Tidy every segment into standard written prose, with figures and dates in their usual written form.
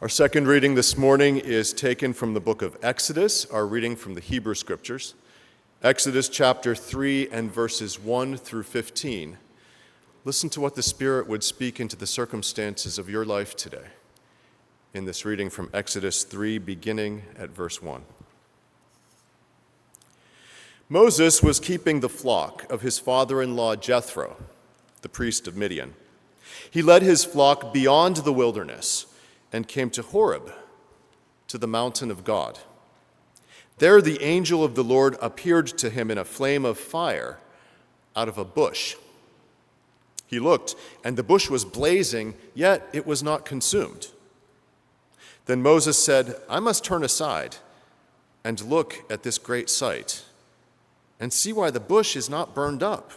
Our second reading this morning is taken from the book of Exodus, our reading from the Hebrew Scriptures. Exodus chapter 3 and verses 1 through 15. Listen to what the Spirit would speak into the circumstances of your life today in this reading from Exodus 3, beginning at verse 1. Moses was keeping the flock of his father-in-law Jethro, the priest of Midian. He led his flock beyond the wilderness and came to Horeb, to the mountain of God. There the angel of the Lord appeared to him in a flame of fire out of a bush. He looked, and the bush was blazing, yet it was not consumed. Then Moses said, "I must turn aside and look at this great sight, and see why the bush is not burned up."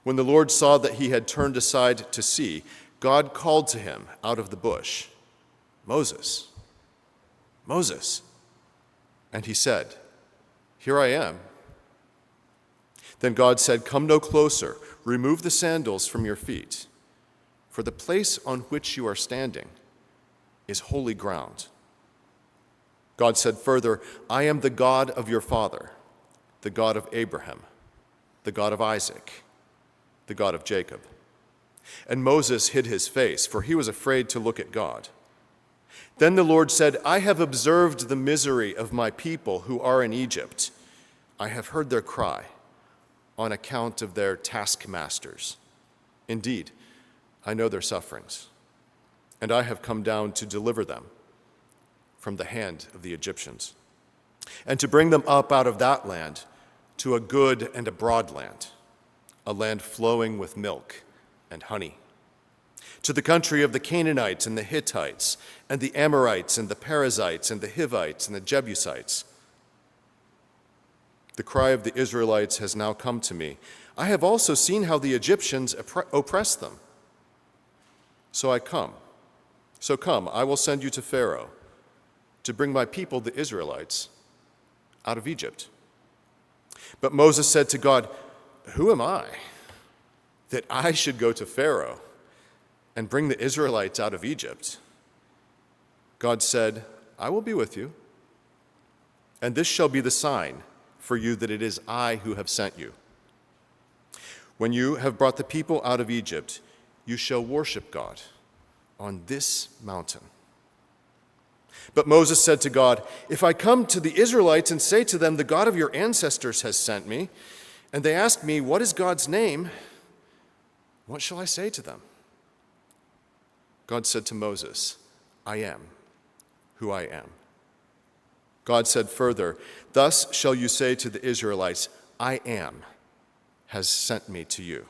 When the Lord saw that he had turned aside to see, God called to him out of the bush, "Moses, Moses." And he said, "Here I am." Then God said, "Come no closer. Remove the sandals from your feet, for the place on which you are standing is holy ground." God said further, "I am the God of your father, the God of Abraham, the God of Isaac, the God of Jacob." And Moses hid his face, for he was afraid to look at God. Then the Lord said, "I have observed the misery of my people who are in Egypt. I have heard their cry on account of their taskmasters. Indeed, I know their sufferings, and I have come down to deliver them from the hand of the Egyptians, and to bring them up out of that land to a good and a broad land, a land flowing with milk and honey, to the country of the Canaanites and the Hittites and the Amorites and the Perizzites and the Hivites and the Jebusites. The cry of the Israelites has now come to me. I have also seen how the Egyptians oppress them. So come, I will send you to Pharaoh to bring my people, the Israelites, out of Egypt." But Moses said to God, "Who am I, that I should go to Pharaoh and bring the Israelites out of Egypt?" God said, "I will be with you, and this shall be the sign for you that it is I who have sent you. When you have brought the people out of Egypt, you shall worship God on this mountain." But Moses said to God, "If I come to the Israelites and say to them, 'The God of your ancestors has sent me,' and they ask me, 'What is God's name?' what shall I say to them?" God said to Moses, "I am who I am." God said further, "Thus shall you say to the Israelites, 'I am has sent me to you.'"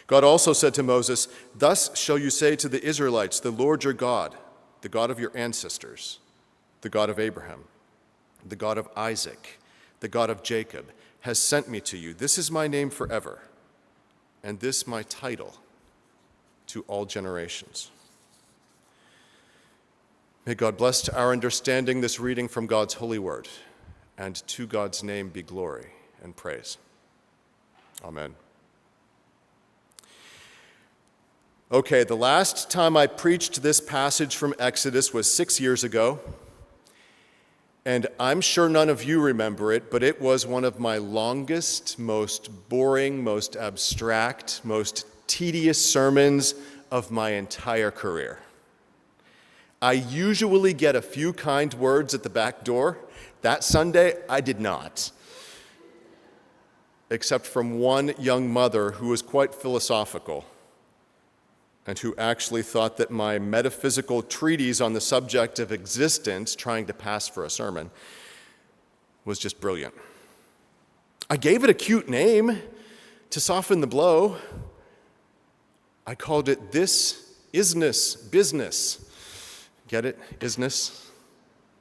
God also said to Moses, "Thus shall you say to the Israelites, 'The Lord your God, the God of your ancestors, the God of Abraham, the God of Isaac, the God of Jacob, has sent me to you. This is my name forever, and this my title to all generations." May God bless to our understanding this reading from God's holy word, and to God's name be glory and praise. Amen. Okay, the last time I preached this passage from Exodus was 6 years ago, and I'm sure none of you remember it, but it was one of my longest, most boring, most abstract, most tedious sermons of my entire career. I usually get a few kind words at the back door. That Sunday, I did not, except from one young mother who was quite philosophical and who actually thought that my metaphysical treatise on the subject of existence, trying to pass for a sermon, was just brilliant. I gave it a cute name to soften the blow. I called it "This Isness Business." Get it? Isness?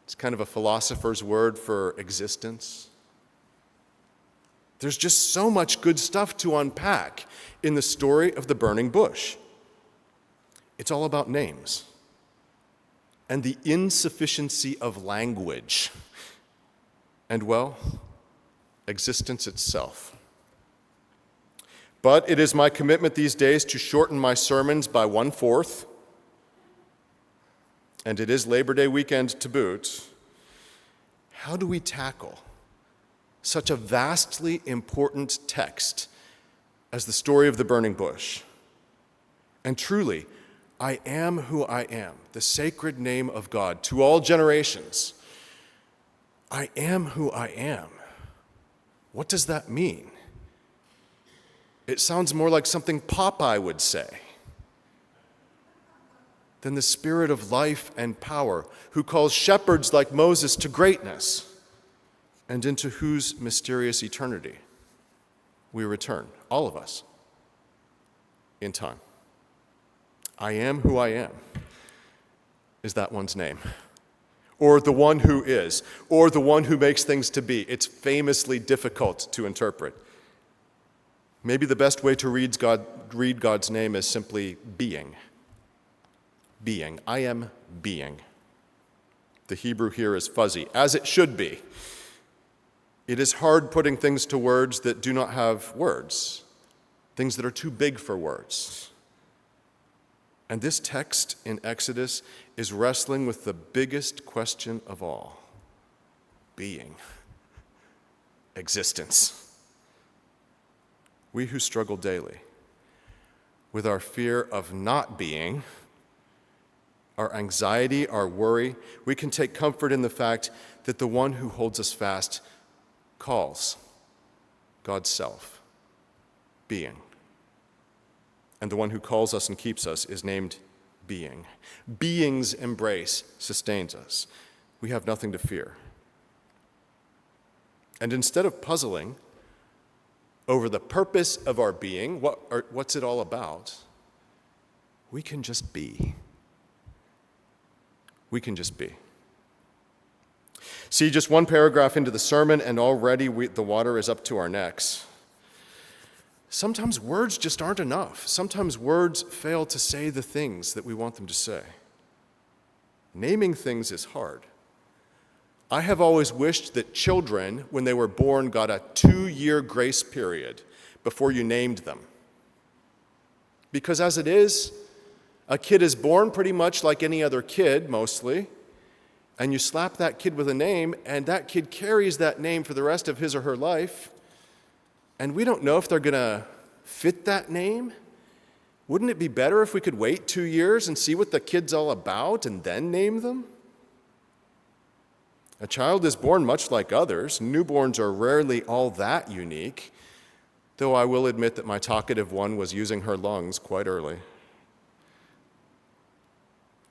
It's kind of a philosopher's word for existence. There's just so much good stuff to unpack in the story of the burning bush. It's all about names and the insufficiency of language and, well, existence itself. But it is my commitment these days to shorten my sermons by 1/4 and it is Labor Day weekend to boot, how do we tackle such a vastly important text as the story of the burning bush? And truly, I am who I am, the sacred name of God to all generations. I am who I am. What does that mean? It sounds more like something Popeye would say than the Spirit of life and power, who calls shepherds like Moses to greatness, and into whose mysterious eternity we return, all of us, in time. I am who I am. Is that one's name? Or the one who is, or the one who makes things to be. It's famously difficult to interpret. Maybe the best way to read God's name is simply being. Being. I am being. The Hebrew here is fuzzy, as it should be. It is hard putting things to words that do not have words, things that are too big for words. And this text in Exodus is wrestling with the biggest question of all: being, existence. We who struggle daily with our fear of not being, our anxiety, our worry, we can take comfort in the fact that the one who holds us fast calls God's self, being. And the one who calls us and keeps us is named Being. Being's embrace sustains us. We have nothing to fear. And instead of puzzling over the purpose of our being, what's it all about, we can just be. We can just be. See, just one paragraph into the sermon, and already the water is up to our necks. Sometimes words just aren't enough. Sometimes words fail to say the things that we want them to say. Naming things is hard. I have always wished that children, when they were born, got a 2-year grace period before you named them. Because as it is, a kid is born pretty much like any other kid, mostly, and you slap that kid with a name, and that kid carries that name for the rest of his or her life, and we don't know if they're going to fit that name. Wouldn't it be better if we could wait 2 years and see what the kid's all about and then name them? A child is born much like others. Newborns are rarely all that unique, though I will admit that my talkative one was using her lungs quite early.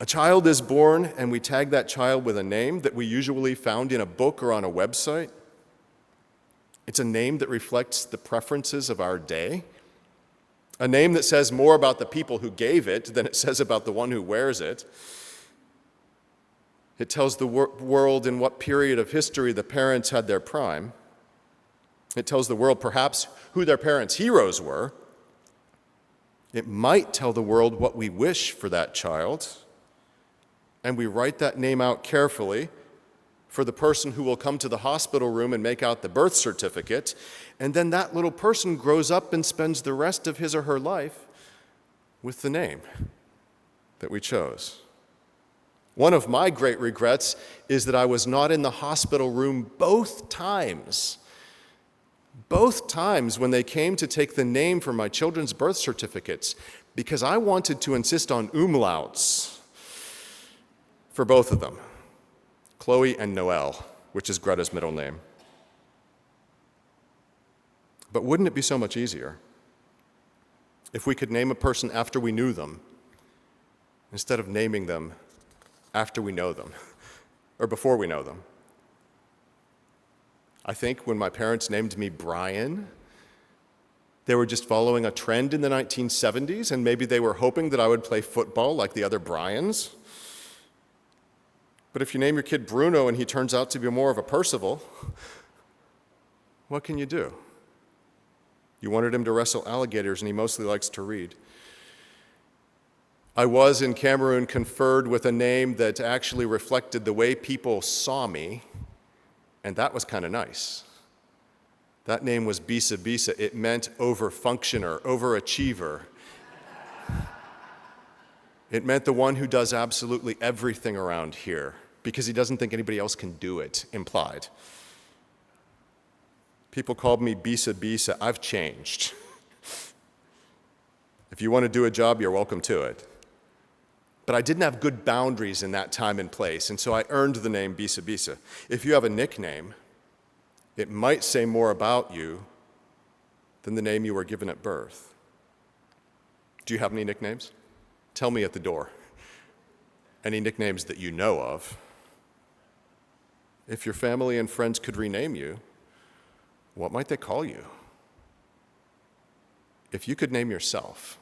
A child is born, and we tag that child with a name that we usually found in a book or on a website. It's a name that reflects the preferences of our day, a name that says more about the people who gave it than it says about the one who wears it. It tells the world in what period of history the parents had their prime. It tells the world perhaps who their parents' heroes were. It might tell the world what we wish for that child. And we write that name out carefully for the person who will come to the hospital room and make out the birth certificate. And then that little person grows up and spends the rest of his or her life with the name that we chose. One of my great regrets is that I was not in the hospital room both times when they came to take the name for my children's birth certificates, because I wanted to insist on umlauts for both of them, Chloe and Noelle, which is Greta's middle name. But wouldn't it be so much easier if we could name a person after we knew them instead of naming them after we know them or before we know them? I think when my parents named me Brian, they were just following a trend in the 1970s, and maybe they were hoping that I would play football like the other Bryans. But if you name your kid Bruno and he turns out to be more of a Percival, what can you do? You wanted him to wrestle alligators, and he mostly likes to read. I was in Cameroon conferred with a name that actually reflected the way people saw me, and that was kind of nice. That name was Bisa Bisa. It meant overfunctioner, overachiever. It meant the one who does absolutely everything around here because he doesn't think anybody else can do it, implied. People called me Bisa Bisa. I've changed. If you want to do a job, you're welcome to it. But I didn't have good boundaries in that time and place, and so I earned the name Bisa Bisa. If you have a nickname, it might say more about you than the name you were given at birth. Do you have any nicknames? Tell me at the door. Any nicknames that you know of. If your family and friends could rename you, what might they call you? If you could name yourself,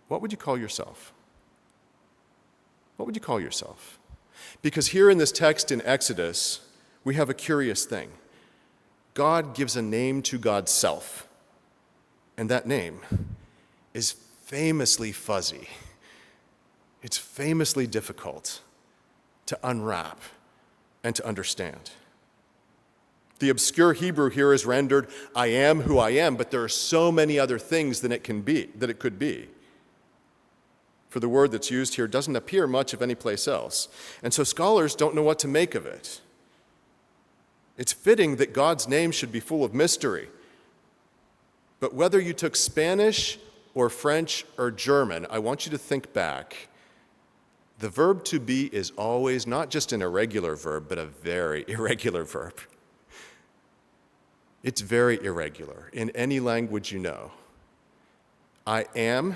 what would you call yourself? What would you call yourself? Because here in this text in Exodus, we have a curious thing. God gives a name to God's self, and that name is famously fuzzy. It's famously difficult to unwrap and to understand. The obscure Hebrew here is rendered, I am who I am, but there are so many other things that it could be. For the word that's used here doesn't appear much of any place else. And so scholars don't know what to make of it. It's fitting that God's name should be full of mystery. But whether you took Spanish or French or German, I want you to think back. The verb to be is always not just an irregular verb, but a very irregular verb. It's very irregular in any language you know. I am,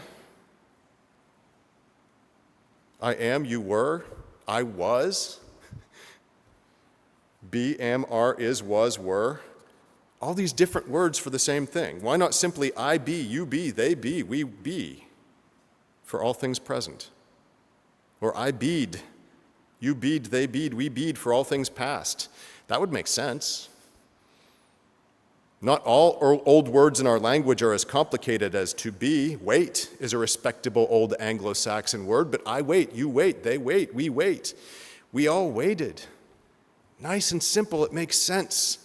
you were, I was, be, am, are, is, was, were. All these different words for the same thing. Why not simply I be, you be, they be, we be, for all things present? Or I beed, you beed, they beed, we beed, for all things past. That would make sense. Not all old words in our language are as complicated as to be. Wait is a respectable old Anglo-Saxon word, but I wait, you wait, they wait, we wait. We all waited. Nice and simple, it makes sense.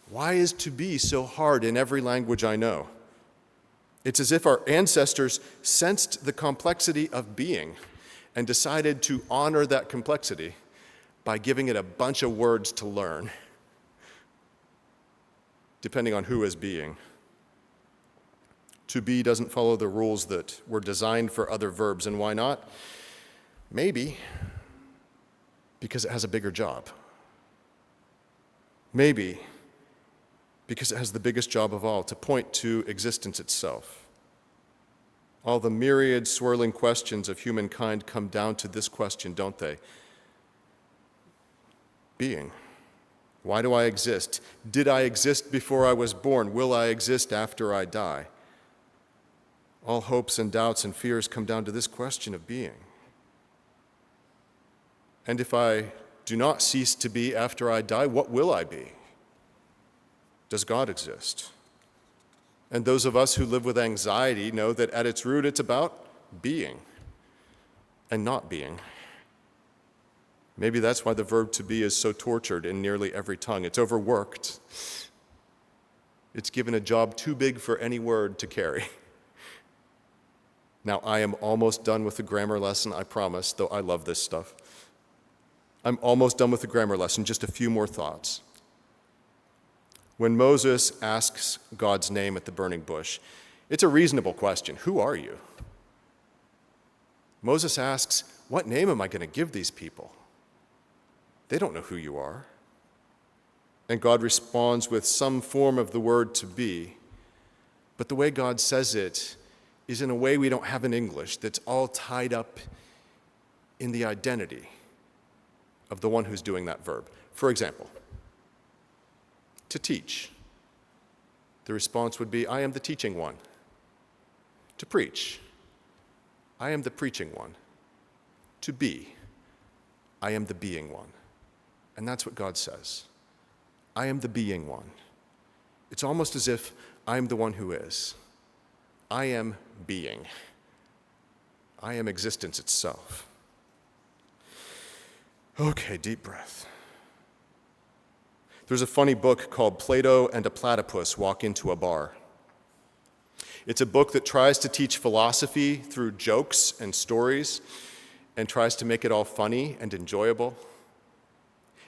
Why is to be so hard in every language I know? It's as if our ancestors sensed the complexity of being and decided to honor that complexity by giving it a bunch of words to learn, depending on who is being. To be doesn't follow the rules that were designed for other verbs, and why not? Maybe because it has a bigger job. Maybe because it has the biggest job of all, to point to existence itself. All the myriad swirling questions of humankind come down to this question, don't they? Being. Why do I exist? Did I exist before I was born? Will I exist after I die? All hopes and doubts and fears come down to this question of being. And if I do not cease to be after I die, what will I be? Does God exist? And those of us who live with anxiety know that at its root it's about being and not being. Maybe that's why the verb to be is so tortured in nearly every tongue. It's overworked. It's given a job too big for any word to carry. Now, I am almost done with the grammar lesson, I promise, though I love this stuff. I'm almost done with the grammar lesson, just a few more thoughts. When Moses asks God's name at the burning bush, it's a reasonable question. Who are you? Moses asks, what name am I going to give these people? They don't know who you are. And God responds with some form of the word to be, but the way God says it is in a way we don't have in English, that's all tied up in the identity of the one who's doing that verb. For example, to teach. The response would be, I am the teaching one. To preach. I am the preaching one. To be. I am the being one. And that's what God says. I am the being one. It's almost as if I am the one who is. I am being. I am existence itself. Okay, deep breath. There's a funny book called Plato and a Platypus Walk into a Bar. It's a book that tries to teach philosophy through jokes and stories and tries to make it all funny and enjoyable.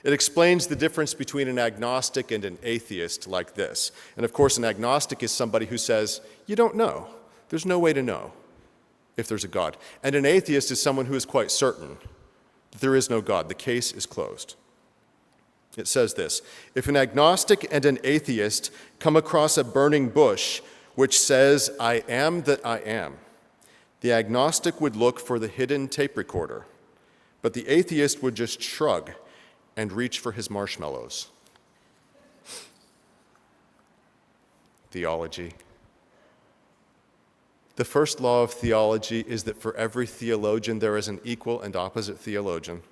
It explains the difference between an agnostic and an atheist like this. And of course, an agnostic is somebody who says, you don't know. There's no way to know if there's a God. And an atheist is someone who is quite certain that there is no God. The case is closed. It says this: if an agnostic and an atheist come across a burning bush which says, I am that I am, the agnostic would look for the hidden tape recorder, but the atheist would just shrug and reach for his marshmallows. Theology. The first law of theology is that for every theologian there is an equal and opposite theologian.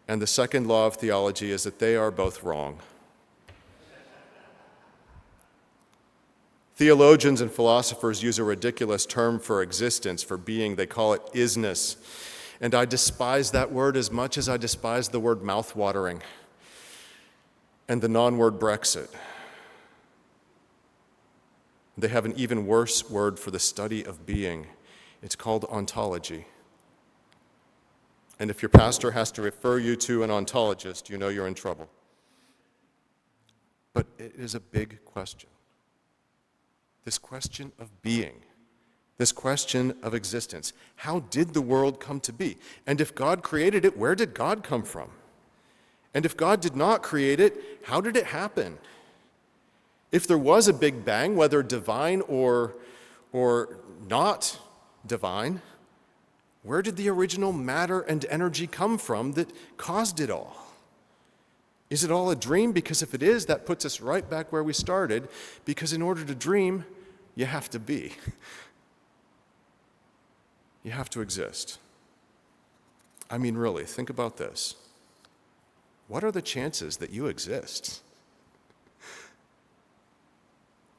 And the second law of theology is that they are both wrong. Theologians and philosophers use a ridiculous term for existence, for being. They call it isness. And I despise that word as much as I despise the word mouth-watering and the non-word Brexit. They have an even worse word for the study of being. It's called ontology. And if your pastor has to refer you to an ontologist, you know you're in trouble. But it is a big question. This question of being, this question of existence. How did the world come to be? And if God created it, where did God come from? And if God did not create it, how did it happen? If there was a Big Bang, whether divine or not divine, where did the original matter and energy come from that caused it all? Is it all a dream? Because if it is, that puts us right back where we started, because in order to dream, you have to be. You have to exist. I mean, really, think about this. What are the chances that you exist?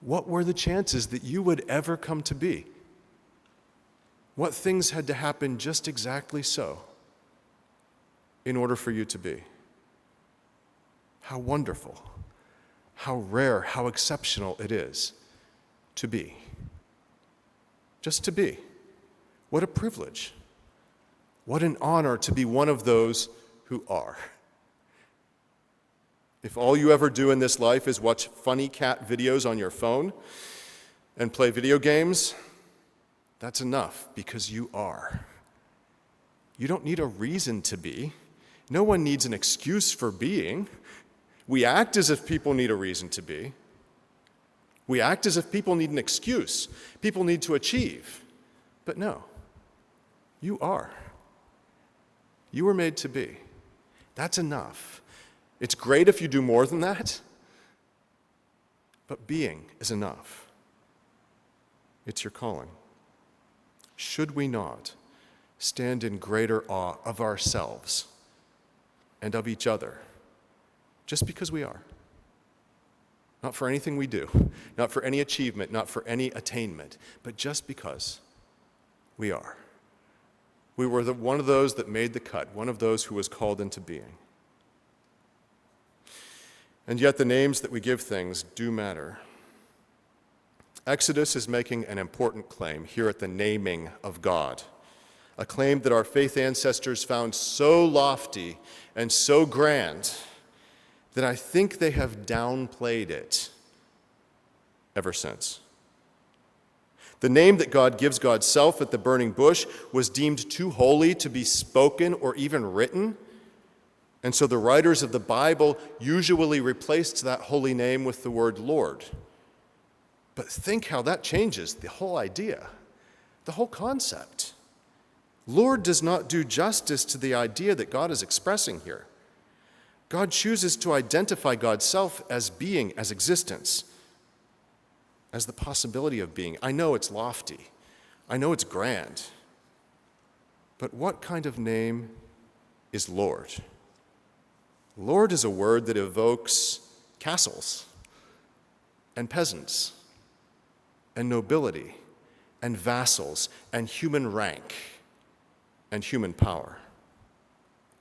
What were the chances that you would ever come to be? What things had to happen just exactly so in order for you to be? How wonderful, how rare, how exceptional it is to be. Just to be. What a privilege. What an honor to be one of those who are. If all you ever do in this life is watch funny cat videos on your phone and play video games, that's enough, because you are. You don't need a reason to be. No one needs an excuse for being. We act as if people need a reason to be. We act as if people need an excuse. People need to achieve. But no, you are. You were made to be. That's enough. It's great if you do more than that, but being is enough. It's your calling. Should we not stand in greater awe of ourselves and of each other just because we are? Not for anything we do, not for any achievement, not for any attainment, but just because we are. We were one of those that made the cut, one of those who was called into being. And yet the names that we give things do matter. Exodus is making an important claim here at the naming of God, a claim that our faith ancestors found so lofty and so grand that I think they have downplayed it ever since. The name that God gives God's self at the burning bush was deemed too holy to be spoken or even written. And so the writers of the Bible usually replaced that holy name with the word Lord. But think how that changes the whole idea, the whole concept. Lord does not do justice to the idea that God is expressing here. God chooses to identify God's self as being, as existence, as the possibility of being. I know it's lofty. I know it's grand. But what kind of name is Lord? Lord is a word that evokes castles and peasants and nobility and vassals and human rank and human power.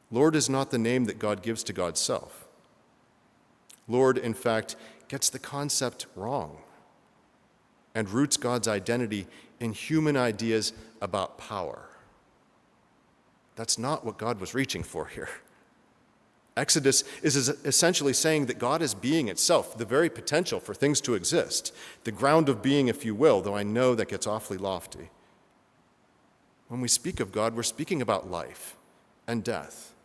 Lord is not the name that God gives to God's self. Lord, in fact, gets the concept wrong and roots God's identity in human ideas about power. That's not what God was reaching for here. Exodus is essentially saying that God is being itself, the very potential for things to exist, the ground of being, if you will, though I know that gets awfully lofty. When we speak of God, we're speaking about life and death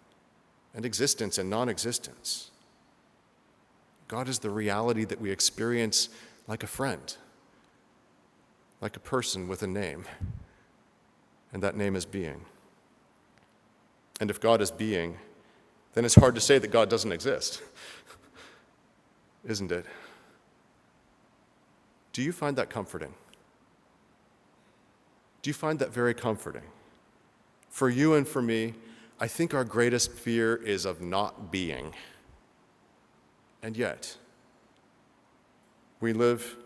and existence and non-existence. God is the reality that we experience like a friend, like a person with a name, and that name is being. And if God is being, then it's hard to say that God doesn't exist, isn't it? Do you find that comforting? Do you find that very comforting? For you and for me, I think our greatest fear is of not being. And yet, we live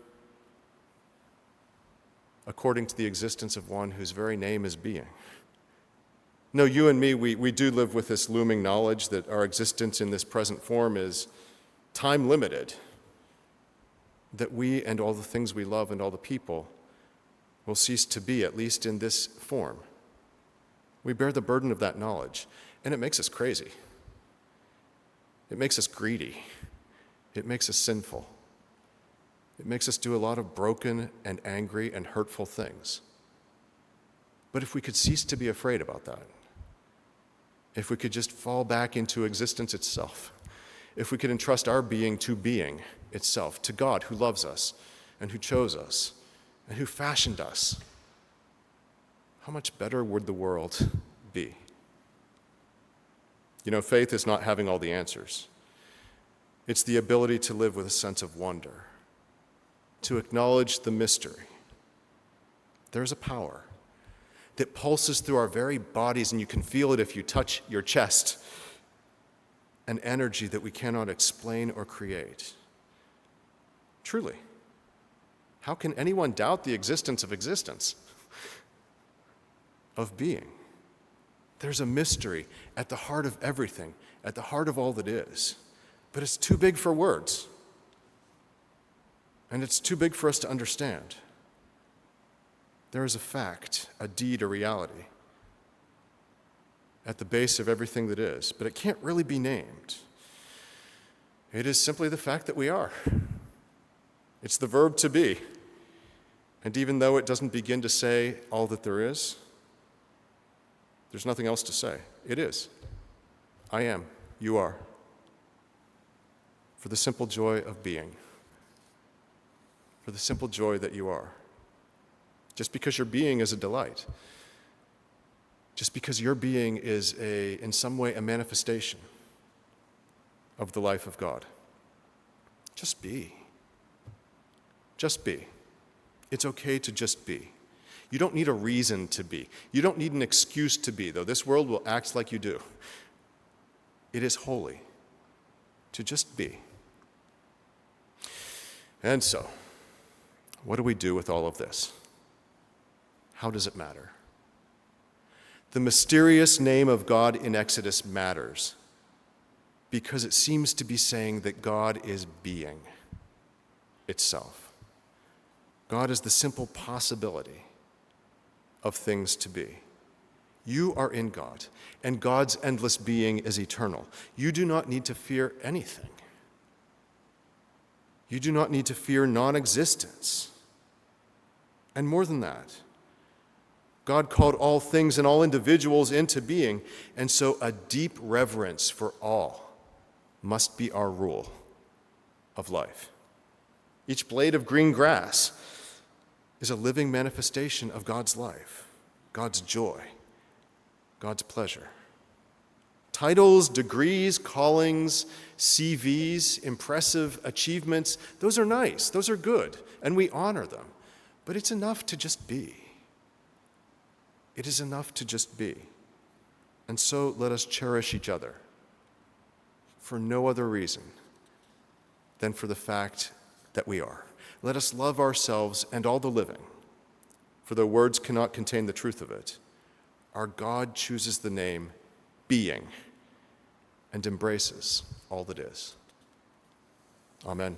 according to the existence of one whose very name is being. No, you and me, we do live with this looming knowledge that our existence in this present form is time-limited, that we and all the things we love and all the people will cease to be, at least in this form. We bear the burden of that knowledge, and it makes us crazy. It makes us greedy. It makes us sinful. It makes us do a lot of broken and angry and hurtful things. But if we could cease to be afraid about that, if we could just fall back into existence itself, if we could entrust our being to being itself, to God who loves us and who chose us and who fashioned us, how much better would the world be? You know, faith is not having all the answers. It's the ability to live with a sense of wonder, to acknowledge the mystery. There's a power that pulses through our very bodies, and you can feel it if you touch your chest, an energy that we cannot explain or create. Truly, how can anyone doubt the existence of existence, of being? There's a mystery at the heart of everything, at the heart of all that is, but it's too big for words, and it's too big for us to understand. There is a fact, a deed, a reality at the base of everything that is, but it can't really be named. It is simply the fact that we are. It's the verb to be. And even though it doesn't begin to say all that there is, there's nothing else to say. It is. I am. You are. For the simple joy of being. For the simple joy that you are. Just because your being is a delight. Just because your being is in some way a manifestation of the life of God. Just be. Just be. It's okay to just be. You don't need a reason to be. You don't need an excuse to be, though this world will act like you do. It is holy to just be. And so, what do we do with all of this? How does it matter? The mysterious name of God in Exodus matters because it seems to be saying that God is being itself. God is the simple possibility of things to be. You are in God, and God's endless being is eternal. You do not need to fear anything. You do not need to fear non-existence. And more than that, God called all things and all individuals into being, and so a deep reverence for all must be our rule of life. Each blade of green grass is a living manifestation of God's life, God's joy, God's pleasure. Titles, degrees, callings, CVs, impressive achievements, those are nice, those are good, and we honor them. But it's enough to just be. It is enough to just be. And so let us cherish each other for no other reason than for the fact that we are. Let us love ourselves and all the living, for though words cannot contain the truth of it, our God chooses the name being and embraces all that is. Amen.